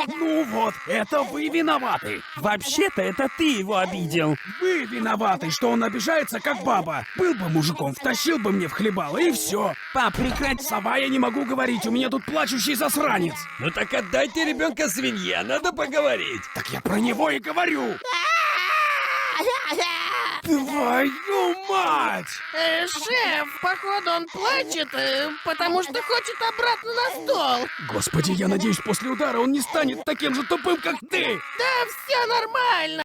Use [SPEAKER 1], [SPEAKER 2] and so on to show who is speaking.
[SPEAKER 1] Ну вот, это вы виноваты.
[SPEAKER 2] Вообще-то это ты его обидел.
[SPEAKER 1] Вы виноваты, что он обижается, как баба. Был бы мужиком, втащил бы мне в хлебало, и все.
[SPEAKER 2] Пап, прекрати.
[SPEAKER 1] Сова, я не могу говорить, у меня тут плачущий засранец.
[SPEAKER 3] Ну так отдайте ребенка свинье, надо поговорить.
[SPEAKER 1] Так я про него и говорю. Твою мать!
[SPEAKER 4] Шеф, походу он плачет, потому что хочет обратно на стол.
[SPEAKER 1] Господи, я надеюсь, после удара он не станет таким же тупым, как ты.
[SPEAKER 4] Да все нормально.